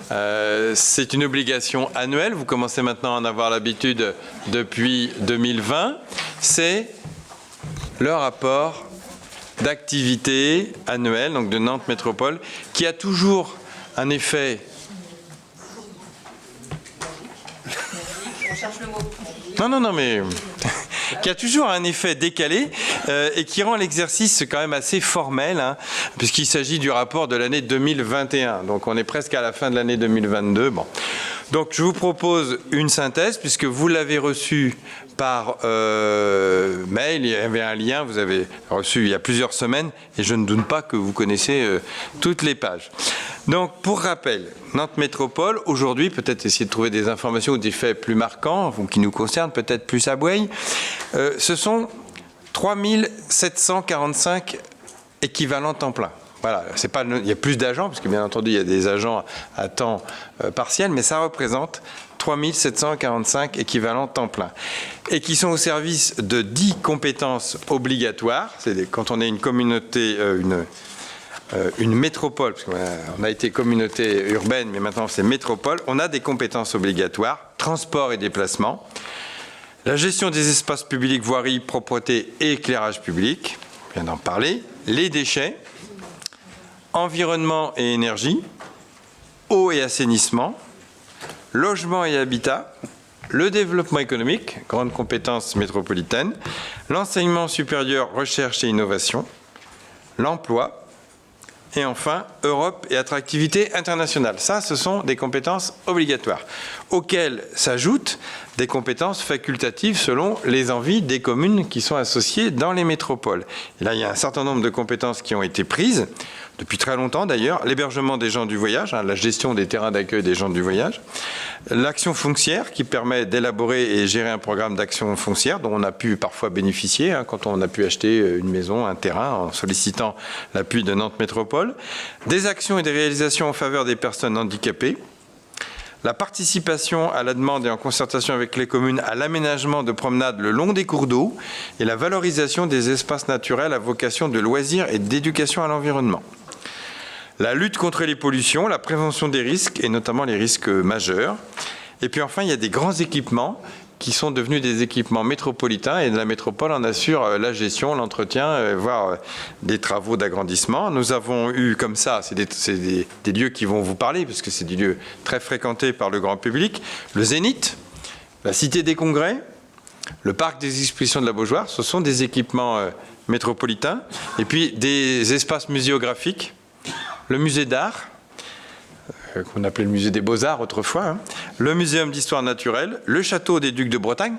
C'est une obligation annuelle. Vous commencez maintenant à en avoir l'habitude depuis 2020. C'est le rapport d'activité annuelle, donc de Nantes Métropole, qui a toujours un effet... On cherche le mot. Non, mais qui a toujours un effet décalé et qui rend l'exercice quand même assez formel, hein, puisqu'il s'agit du rapport de l'année 2021. Donc on est presque à la fin de l'année 2022. Bon. Donc je vous propose une synthèse, puisque vous l'avez reçu par mail, il y avait un lien, vous avez reçu il y a plusieurs semaines, et je ne doute pas que vous connaissez toutes les pages. Donc, pour rappel, Nantes Métropole, aujourd'hui, peut-être essayer de trouver des informations ou des faits plus marquants, ou qui nous concernent, peut-être plus à Boueil, ce sont 3745 équivalents temps plein. Voilà, c'est pas, il y a plus d'agents, parce que bien entendu, il y a des agents à temps partiel, mais ça représente 3745 équivalents temps plein, et qui sont au service de 10 compétences obligatoires. C'est quand on est une communauté, une métropole, parce qu'on a été communauté urbaine, mais maintenant c'est métropole, on a des compétences obligatoires, transport et déplacement, la gestion des espaces publics, voirie, propreté et éclairage public, on vient d'en parler, les déchets, environnement et énergie, eau et assainissement, logement et habitat, le développement économique, grande compétence métropolitaine, l'enseignement supérieur, recherche et innovation, l'emploi, et enfin, Europe et attractivité internationale. Ça, ce sont des compétences obligatoires, auxquelles s'ajoutent des compétences facultatives selon les envies des communes qui sont associées dans les métropoles. Et là, il y a un certain nombre de compétences qui ont été prises, depuis très longtemps d'ailleurs, l'hébergement des gens du voyage, hein, la gestion des terrains d'accueil des gens du voyage, l'action foncière qui permet d'élaborer et gérer un programme d'action foncière dont on a pu parfois bénéficier, hein, quand on a pu acheter une maison, un terrain, en sollicitant l'appui de Nantes Métropole, des actions et des réalisations en faveur des personnes handicapées, la participation à la demande et en concertation avec les communes à l'aménagement de promenades le long des cours d'eau et la valorisation des espaces naturels à vocation de loisirs et d'éducation à l'environnement. La lutte contre les pollutions, la prévention des risques et notamment les risques majeurs. Et puis enfin, il y a des grands équipements qui sont devenus des équipements métropolitains et de la métropole en assure la gestion, l'entretien, voire des travaux d'agrandissement. Nous avons eu comme ça, c'est des lieux qui vont vous parler parce que c'est des lieux très fréquentés par le grand public, le Zénith, la Cité des Congrès, le Parc des Expositions de la Beaujoire, ce sont des équipements métropolitains. Et puis des espaces muséographiques, le musée d'art, qu'on appelait le musée des Beaux-Arts autrefois, hein, le muséum d'histoire naturelle, le château des Ducs de Bretagne,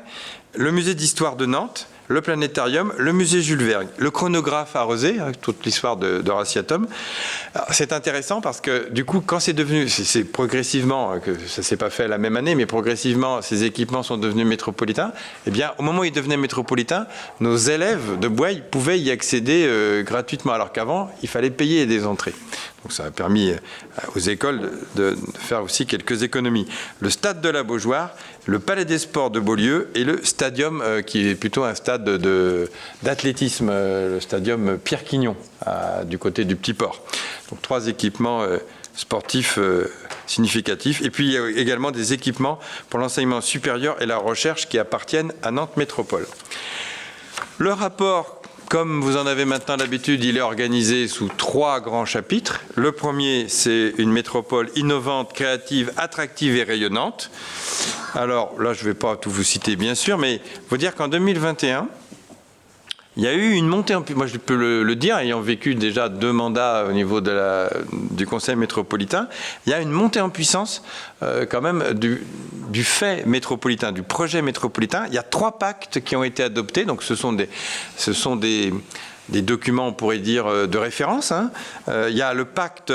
le musée d'histoire de Nantes, le planétarium, le musée Jules Verne, le chronographe à Rezé, hein, toute l'histoire d'Horace Yattom. C'est intéressant parce que du coup, quand c'est devenu, c'est progressivement, que ça ne s'est pas fait la même année, mais progressivement, ces équipements sont devenus métropolitains, eh bien, au moment où ils devenaient métropolitains, nos élèves de Boueil pouvaient y accéder gratuitement, alors qu'avant, il fallait payer des entrées. Donc ça a permis aux écoles de faire aussi quelques économies. Le stade de la Beaujoire, le Palais des Sports de Beaulieu et le stadium qui est plutôt un stade d'athlétisme, le stadium Pierre Quignon, du côté du Petit Port. Donc 3 équipements sportifs significatifs. Et puis il y a également des équipements pour l'enseignement supérieur et la recherche qui appartiennent à Nantes Métropole. Le rapport, comme vous en avez maintenant l'habitude, il est organisé sous 3 grands chapitres. Le premier, c'est une métropole innovante, créative, attractive et rayonnante. Alors là, je ne vais pas tout vous citer bien sûr, mais il faut dire qu'en 2021, il y a eu une montée en puissance, moi je peux le dire, ayant vécu déjà 2 mandats au niveau du Conseil métropolitain, il y a une montée en puissance quand même du fait métropolitain, du projet métropolitain. Il y a 3 pactes qui ont été adoptés, donc ce sont des documents, on pourrait dire, de référence. Hein. Il y a le pacte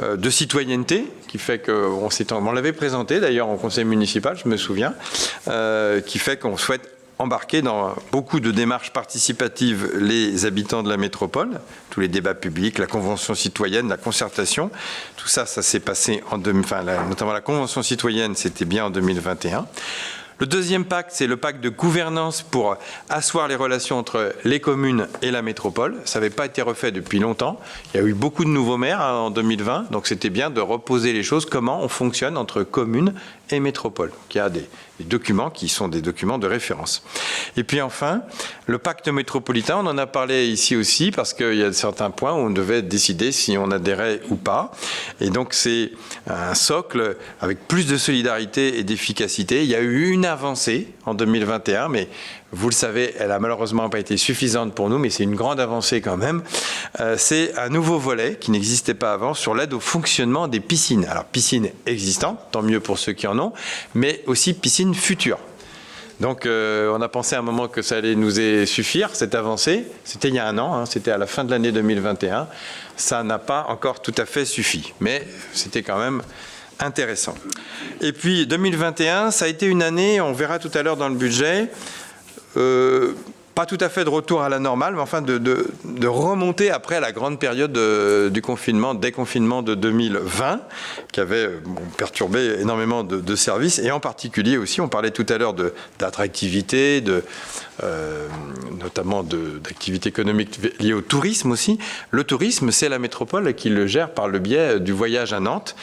de citoyenneté, qui fait qu'on l'avait présenté d'ailleurs au conseil municipal, je me souviens, qui fait qu'on souhaite embarquer dans beaucoup de démarches participatives les habitants de la métropole, tous les débats publics, la convention citoyenne, la concertation, tout ça, ça s'est passé notamment la convention citoyenne, c'était bien en 2021. Le deuxième pacte, c'est le pacte de gouvernance pour asseoir les relations entre les communes et la métropole. Ça n'avait pas été refait depuis longtemps. Il y a eu beaucoup de nouveaux maires en 2020, donc c'était bien de reposer les choses, comment on fonctionne entre communes et métropole. Donc, il y a des documents qui sont des documents de référence. Et puis enfin, le pacte métropolitain, on en a parlé ici aussi, parce qu'il y a certains points où on devait décider si on adhérait ou pas. Et donc c'est un socle avec plus de solidarité et d'efficacité. Il y a eu une avancée en 2021, mais vous le savez, elle n'a malheureusement pas été suffisante pour nous, mais c'est une grande avancée quand même. C'est un nouveau volet qui n'existait pas avant sur l'aide au fonctionnement des piscines. Alors, piscines existantes, tant mieux pour ceux qui en ont, mais aussi piscines futures. Donc, on a pensé à un moment que ça allait nous suffire, cette avancée. C'était il y a un an, c'était à la fin de l'année 2021. Ça n'a pas encore tout à fait suffi, mais c'était quand même intéressant. Et puis, 2021, ça a été une année, on verra tout à l'heure dans le budget, pas tout à fait de retour à la normale, mais enfin de remonter après la grande période du confinement, déconfinement de 2020, qui avait perturbé énormément de services, et en particulier aussi, on parlait tout à l'heure d'attractivité, notamment d'activités économiques liées au tourisme aussi. Le tourisme, c'est la métropole qui le gère par le biais du voyage à Nantes.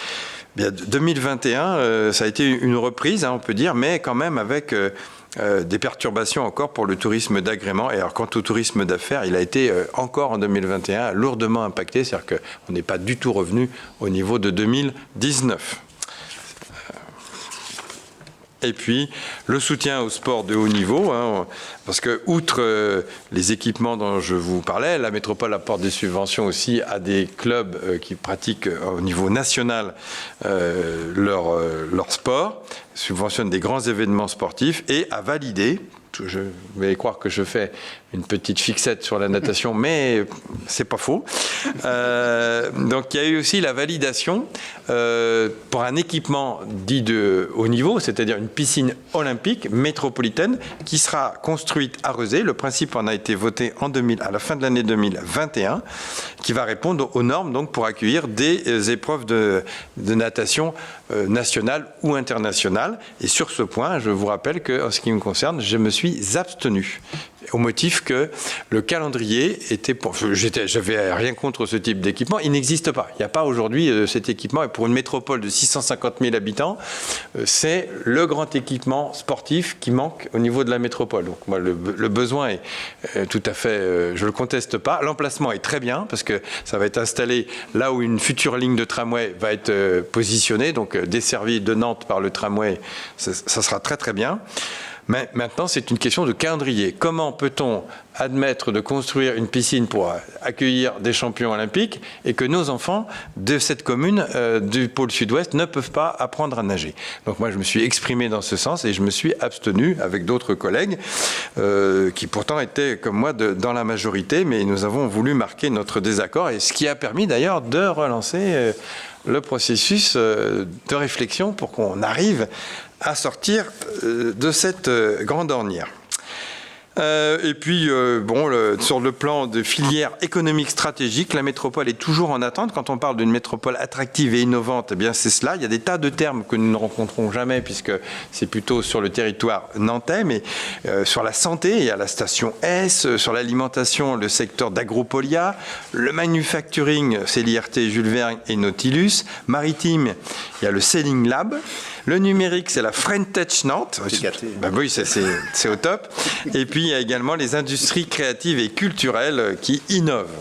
Bien, 2021, ça a été une reprise, on peut dire, mais quand même avec des perturbations encore pour le tourisme d'agrément. Et alors, quant au tourisme d'affaires, il a été encore en 2021 lourdement impacté, c'est-à-dire qu'on n'est pas du tout revenu au niveau de 2019. Et puis, le soutien au sport de haut niveau, parce que, outre les équipements dont je vous parlais, la métropole apporte des subventions aussi à des clubs qui pratiquent au niveau national leur sport, subventionne des grands événements sportifs et a validé, je vais croire que je fais une petite fixette sur la natation, mais c'est pas faux. Donc il y a eu aussi la validation pour un équipement dit de haut niveau, c'est-à-dire une piscine olympique métropolitaine qui sera construite à Rezé. Le principe en a été voté à la fin de l'année 2021, qui va répondre aux normes donc, pour accueillir des épreuves de natation nationales ou internationales. Et sur ce point, je vous rappelle qu'en ce qui me concerne, je me suis abstenu au motif que le calendrier était... J'avais rien contre ce type d'équipement. Il n'existe pas. Il n'y a pas aujourd'hui cet équipement. Et pour une métropole de 650 000 habitants, c'est le grand équipement sportif qui manque au niveau de la métropole. Donc moi, le besoin est tout à fait... je ne le conteste pas. L'emplacement est très bien parce que ça va être installé là où une future ligne de tramway va être positionnée. Donc desservie de Nantes par le tramway, ça sera très très bien. Mais maintenant, c'est une question de calendrier. Comment peut-on admettre de construire une piscine pour accueillir des champions olympiques et que nos enfants de cette commune du pôle sud-ouest ne peuvent pas apprendre à nager? Donc moi, je me suis exprimé dans ce sens et je me suis abstenu avec d'autres collègues qui pourtant étaient, comme moi, dans la majorité, mais nous avons voulu marquer notre désaccord, et ce qui a permis d'ailleurs de relancer le processus de réflexion pour qu'on arrive à sortir de cette grande ornière. Et puis, sur le plan de filière économique stratégique, la métropole est toujours en attente. Quand on parle d'une métropole attractive et innovante, eh bien c'est cela. Il y a des tas de termes que nous ne rencontrons jamais, puisque c'est plutôt sur le territoire nantais, mais sur la santé, il y a la station S, sur l'alimentation, le secteur d'Agropolia, le manufacturing, c'est l'IRT Jules Verne et Nautilus, maritime, il y a le Sailing Lab. Le numérique, c'est la French Tech Nantes. Ben oui, c'est au top. Et puis, il y a également les industries créatives et culturelles qui innovent.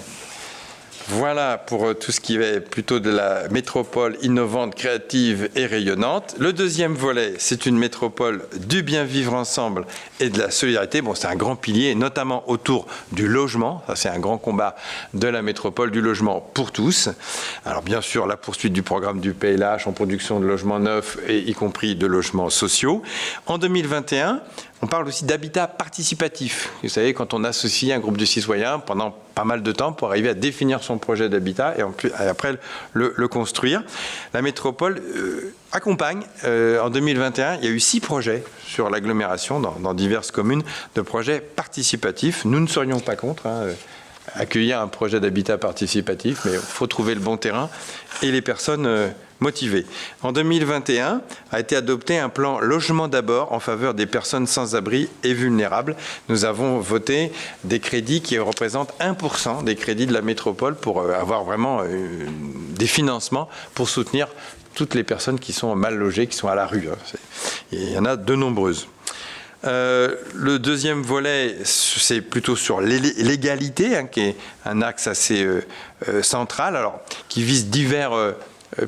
Voilà pour tout ce qui est plutôt de la métropole innovante, créative et rayonnante. Le deuxième volet, c'est une métropole du bien vivre ensemble et de la solidarité. Bon, c'est un grand pilier, notamment autour du logement. Ça, c'est un grand combat de la métropole, du logement pour tous. Alors, bien sûr, la poursuite du programme du PLH en production de logements neufs et y compris de logements sociaux. En 2021, on parle aussi d'habitat participatif. Vous savez, quand on associe un groupe de citoyens pendant pas mal de temps pour arriver à définir son projet d'habitat et après le construire. La métropole accompagne. En 2021, il y a eu 6 projets sur l'agglomération dans diverses communes de projets participatifs. Nous ne serions pas contre. accueillir un projet d'habitat participatif, mais il faut trouver le bon terrain et les personnes motivées. En 2021 a été adopté un plan logement d'abord en faveur des personnes sans abri et vulnérables. Nous avons voté des crédits qui représentent 1% des crédits de la métropole pour avoir vraiment des financements pour soutenir toutes les personnes qui sont mal logées, qui sont à la rue. Il y en a de nombreuses. Le deuxième volet, c'est plutôt sur l'égalité, qui est un axe assez central, alors, qui vise divers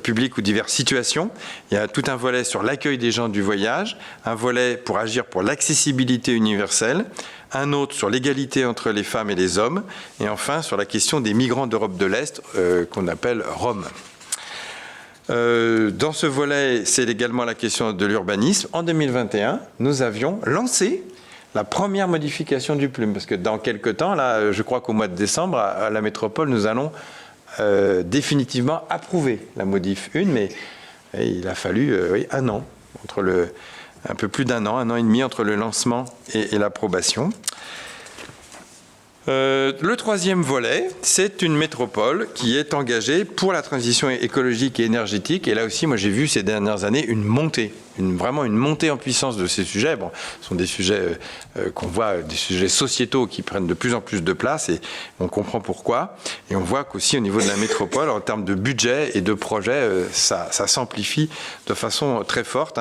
publics ou diverses situations. Il y a tout un volet sur l'accueil des gens du voyage, un volet pour agir pour l'accessibilité universelle, un autre sur l'égalité entre les femmes et les hommes, et enfin sur la question des migrants d'Europe de l'Est, qu'on appelle Roms. Dans ce volet, c'est également la question de l'urbanisme. En 2021, nous avions lancé la première modification du PLUM, parce que dans quelques temps, là, je crois qu'au mois de décembre, à la métropole, nous allons définitivement approuver la modif 1, mais il a fallu un an, un peu plus d'un an et demi entre le lancement et l'approbation. Le troisième volet, c'est une métropole qui est engagée pour la transition écologique et énergétique. Et là aussi, moi j'ai vu ces dernières années vraiment une montée en puissance de ces sujets. Bon, ce sont des sujets qu'on voit, des sujets sociétaux qui prennent de plus en plus de place et on comprend pourquoi. Et on voit qu'aussi au niveau de la métropole, en termes de budget et de projets, ça s'amplifie de façon très forte.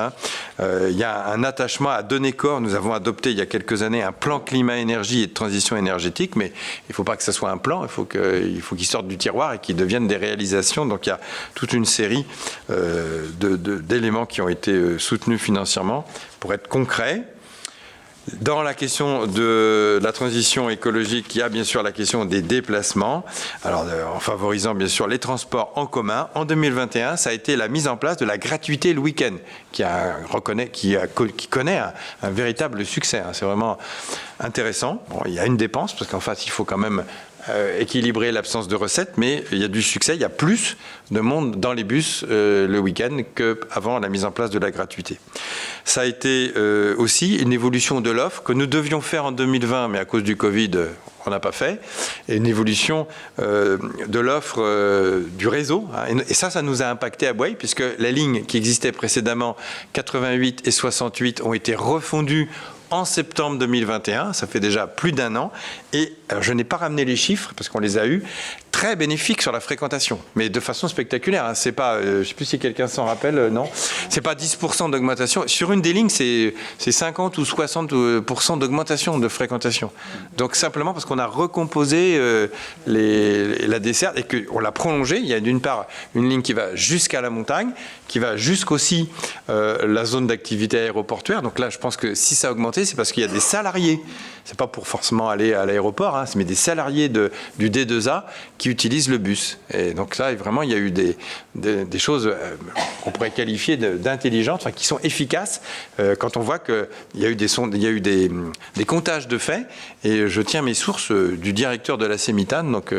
Il y a un attachement à donner corps. Nous avons adopté il y a quelques années un plan climat-énergie et de transition énergétique, mais il ne faut pas que ce soit un plan, il faut qu'il sorte du tiroir et qu'il devienne des réalisations. Donc il y a toute une série d'éléments qui ont été soutenus financièrement pour être concrets. Dans la question de la transition écologique, il y a bien sûr la question des déplacements. Alors, en favorisant bien sûr les transports en commun. En 2021, ça a été la mise en place de la gratuité le week-end, qui connaît un véritable succès. C'est vraiment intéressant. Bon, il y a une dépense, parce qu'en fait, il faut quand même équilibrer l'absence de recettes, mais il y a du succès, il y a plus de monde dans les bus le week-end qu'avant la mise en place de la gratuité. Ça a été aussi une évolution de l'offre que nous devions faire en 2020, mais à cause du Covid, on n'a pas fait, et une évolution de l'offre du réseau. Et ça nous a impacté à Boye, puisque la ligne qui existait précédemment, 88 et 68, ont été refondues en septembre 2021, ça fait déjà plus d'un an, et alors, je n'ai pas ramené les chiffres parce qu'on les a eus, très bénéfiques sur la fréquentation, mais de façon spectaculaire. C'est pas, je ne sais plus si quelqu'un s'en rappelle, non, c'est pas 10% d'augmentation. Sur une des lignes, c'est 50 ou 60% d'augmentation de fréquentation. Donc simplement parce qu'on a recomposé la desserte et qu'on l'a prolongée. Il y a d'une part une ligne qui va jusqu'à la montagne, qui va jusqu'aussi la zone d'activité aéroportuaire. Donc là, je pense que si ça a augmenté, c'est parce qu'il y a des salariés. C'est pas pour forcément aller à l'aéroport, mais des salariés du D2A qui utilisent le bus. Et donc ça, vraiment, il y a eu des choses qu'on pourrait qualifier d'intelligentes, qui sont efficaces quand on voit qu'il y a eu des comptages de faits. Et je tiens mes sources du directeur de la Sémitane, donc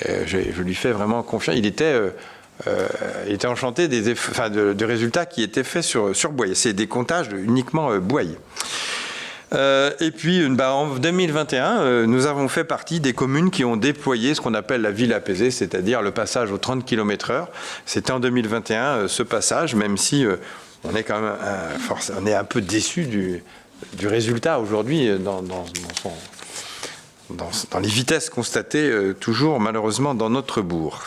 je lui fais vraiment confiance. Il était enchanté des résultats qui étaient faits sur Boye. C'est des comptages uniquement Boye. Et puis en 2021, nous avons fait partie des communes qui ont déployé ce qu'on appelle la ville apaisée, c'est-à-dire le passage aux 30 km/h. C'était en 2021 ce passage, même si on est quand même on est un peu déçu du résultat aujourd'hui dans les vitesses constatées toujours malheureusement dans notre bourg.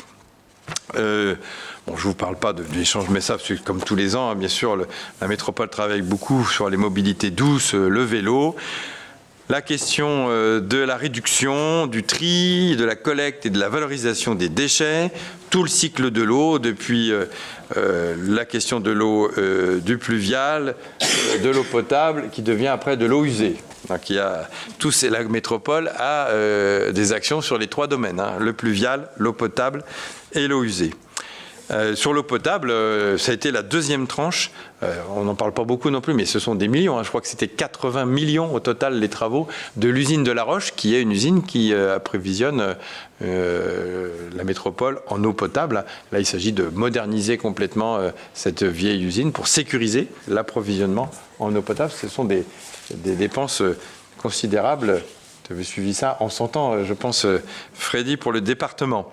Bon, je ne vous parle pas de l'échange message, parce que comme tous les ans, bien sûr, la métropole travaille beaucoup sur les mobilités douces, le vélo. La question de la réduction, du tri, de la collecte et de la valorisation des déchets, tout le cycle de l'eau, depuis la question de l'eau du pluvial, de l'eau potable, qui devient après de l'eau usée. Donc la métropole a des actions sur les trois domaines, le pluvial, l'eau potable et l'eau usée. Sur l'eau potable, ça a été la deuxième tranche. On n'en parle pas beaucoup non plus, mais ce sont des millions. Je crois que c'était 80 millions au total les travaux de l'usine de La Roche, qui est une usine qui approvisionne la métropole en eau potable. Là, il s'agit de moderniser complètement cette vieille usine pour sécuriser l'approvisionnement en eau potable. Ce sont des dépenses considérables Tu avais suivi ça en son temps, je pense, Freddy, pour le département.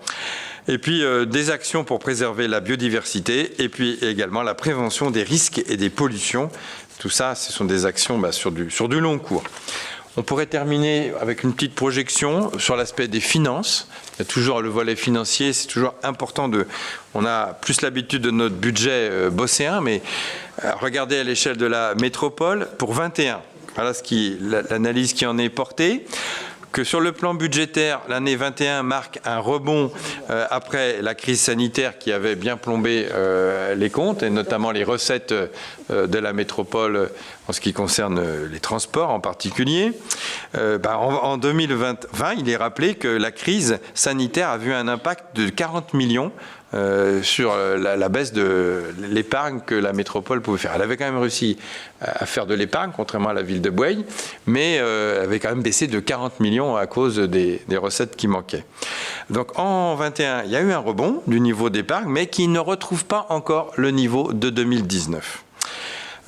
Et puis, des actions pour préserver la biodiversité, et puis également la prévention des risques et des pollutions. Tout ça, ce sont des actions sur du long cours. On pourrait terminer avec une petite projection sur l'aspect des finances. Il y a toujours le volet financier, c'est toujours important on a plus l'habitude de notre budget bosséen, mais regardez à l'échelle de la métropole pour 21. Voilà l'analyse qui en est portée. Que sur le plan budgétaire, l'année 21 marque un rebond après la crise sanitaire qui avait bien plombé les comptes, et notamment les recettes de la métropole en ce qui concerne les transports en particulier. En 2020, il est rappelé que la crise sanitaire a vu un impact de 40 millions sur la baisse de l'épargne que la métropole pouvait faire. Elle avait quand même réussi à faire de l'épargne, contrairement à la ville de Bouaye, mais elle avait quand même baissé de 40 millions à cause des recettes qui manquaient. Donc en 21, il y a eu un rebond du niveau d'épargne, mais qui ne retrouve pas encore le niveau de 2019.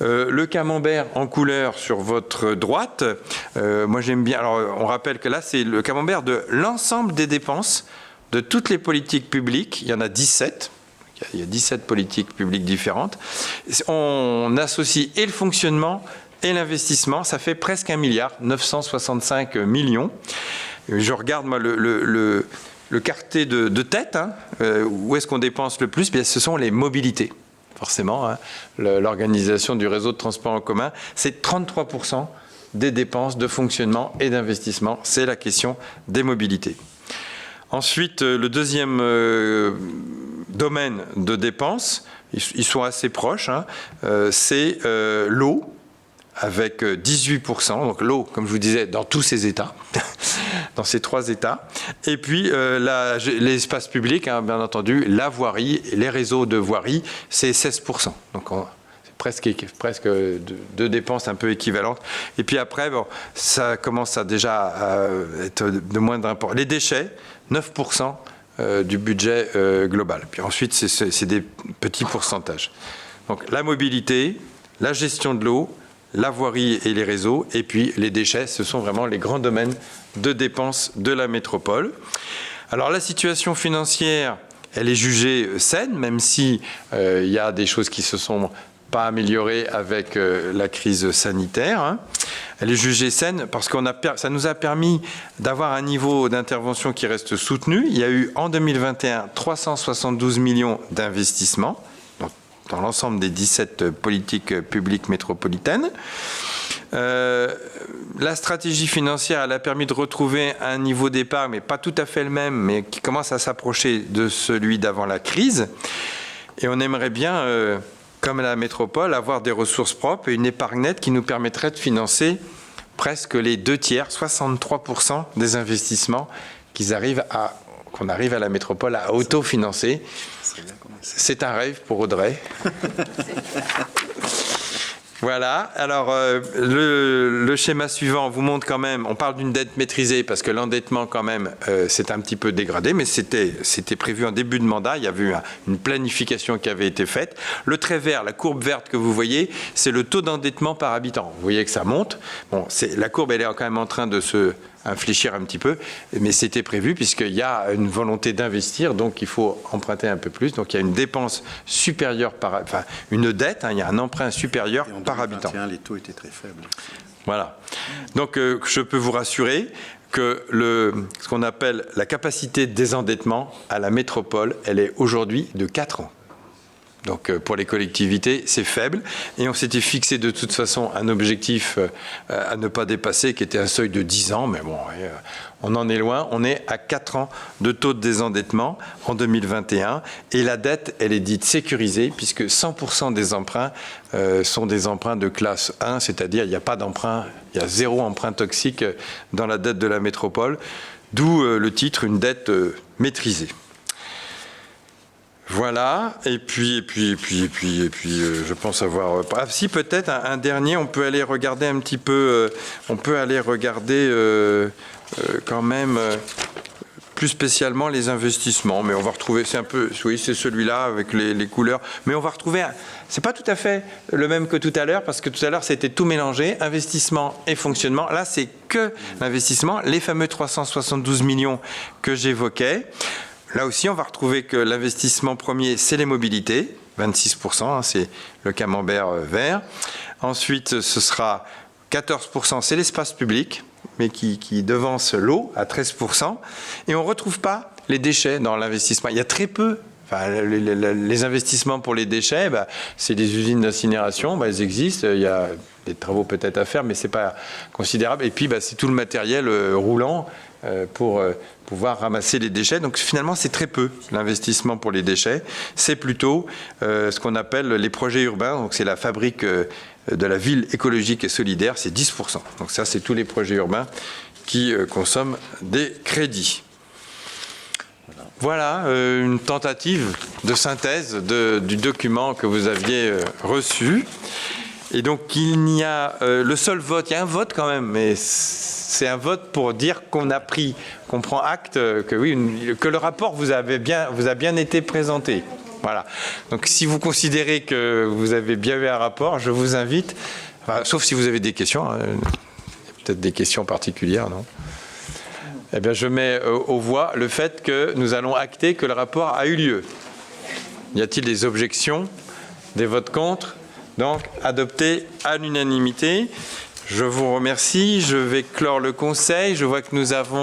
Le camembert en couleur sur votre droite, moi j'aime bien. Alors on rappelle que là c'est le camembert de l'ensemble des dépenses de toutes les politiques publiques. Il y en a 17. Il y a 17 politiques publiques différentes. On associe et le fonctionnement et l'investissement. Ça fait presque 1 milliard, 965 millions. Je regarde moi le quartier de tête. Où est-ce qu'on dépense le plus? Bien, ce sont les mobilités. Forcément, l'organisation du réseau de transport en commun, c'est 33% des dépenses de fonctionnement et d'investissement. C'est la question des mobilités. Ensuite, le deuxième domaine de dépenses, ils sont assez proches, c'est l'eau, avec 18%. Donc l'eau, comme je vous disais, dans tous ces États, dans ces 3 États. Et puis l'espace public, bien entendu, la voirie, les réseaux de voirie, c'est 16%. Donc c'est presque deux dépenses un peu équivalentes. Et puis après, ça commence déjà à être de moindre importance. Les déchets, 9% du budget global. Puis ensuite, c'est des petits pourcentages. Donc la mobilité, la gestion de l'eau, la voirie et les réseaux, et puis les déchets, ce sont vraiment les grands domaines de dépenses de la métropole. Alors la situation financière, elle est jugée saine, même si il y a des choses qui se sont pas améliorées avec la crise sanitaire. Elle est jugée saine parce que ça nous a permis d'avoir un niveau d'intervention qui reste soutenu. Il y a eu en 2021 372 millions d'investissements dans l'ensemble des 17 politiques publiques métropolitaines. La stratégie financière, elle a permis de retrouver un niveau d'épargne, mais pas tout à fait le même, mais qui commence à s'approcher de celui d'avant la crise. Et on aimerait bien, comme la métropole, avoir des ressources propres et une épargne nette qui nous permettrait de financer presque les 2/3, 63% des investissements qu'on arrive à la métropole à autofinancer. C'est un rêve pour Audrey. Voilà, alors le schéma suivant vous montre quand même, on parle d'une dette maîtrisée parce que l'endettement quand même s'est un petit peu dégradé, mais c'était prévu en début de mandat, il y avait eu une planification qui avait été faite. Le trait vert, la courbe verte que vous voyez, c'est le taux d'endettement par habitant. Vous voyez que ça monte, la courbe elle est quand même en train de se infléchir un petit peu, mais c'était prévu puisqu'il y a une volonté d'investir, donc il faut emprunter un peu plus. Donc il y a une dépense supérieure une dette, il y a un emprunt supérieur par habitant. Les taux étaient très faibles. Voilà. Donc je peux vous rassurer que ce qu'on appelle la capacité de désendettement à la métropole, elle est aujourd'hui de 4 ans. Donc pour les collectivités, c'est faible. Et on s'était fixé de toute façon un objectif à ne pas dépasser, qui était un seuil de 10 ans. Mais bon, on en est loin. On est à 4 ans de taux de désendettement en 2021. Et la dette, elle est dite sécurisée, puisque 100% des emprunts sont des emprunts de classe 1, c'est-à-dire il n'y a pas d'emprunt, il y a 0 emprunt toxique dans la dette de la métropole. D'où le titre, une dette maîtrisée. Voilà, et puis, je pense avoir... Ah, si, peut-être un dernier, on peut aller regarder un petit peu... quand même plus spécialement les investissements, mais on va retrouver, c'est un peu, oui, c'est celui-là avec les couleurs, mais on va retrouver, c'est pas tout à fait le même que tout à l'heure, parce que tout à l'heure c'était tout mélangé, investissement et fonctionnement. Là, c'est que l'investissement, les fameux 372 millions que j'évoquais. Là aussi, on va retrouver que l'investissement premier, c'est les mobilités, 26%, hein, c'est le camembert vert. Ensuite, ce sera 14%, c'est l'espace public, mais qui devance l'eau à 13%. Et on ne retrouve pas les déchets dans l'investissement. Il y a très peu. Enfin, les investissements pour les déchets, c'est des usines d'incinération, elles existent. Il y a des travaux peut-être à faire, mais ce n'est pas considérable. Et puis, c'est tout le matériel roulant pour pouvoir ramasser les déchets. Donc finalement, c'est très peu l'investissement pour les déchets. C'est plutôt ce qu'on appelle les projets urbains. Donc c'est la fabrique de la ville écologique et solidaire, c'est 10%. Donc ça, c'est tous les projets urbains qui consomment des crédits. Voilà une tentative de synthèse du document que vous aviez reçu. Et donc, il y a le seul vote, il y a un vote quand même, mais c'est un vote pour dire qu'on prend acte que oui, que le rapport vous a bien été présenté. Voilà. Donc, si vous considérez que vous avez bien eu un rapport, je vous invite, sauf si vous avez des questions, hein, peut-être des questions particulières, non ? Eh bien, je mets aux voix le fait que nous allons acter que le rapport a eu lieu. Y a-t-il des objections, des votes contre ? Donc, adopté à l'unanimité. Je vous remercie. Je vais clore le conseil. Je vois que nous avons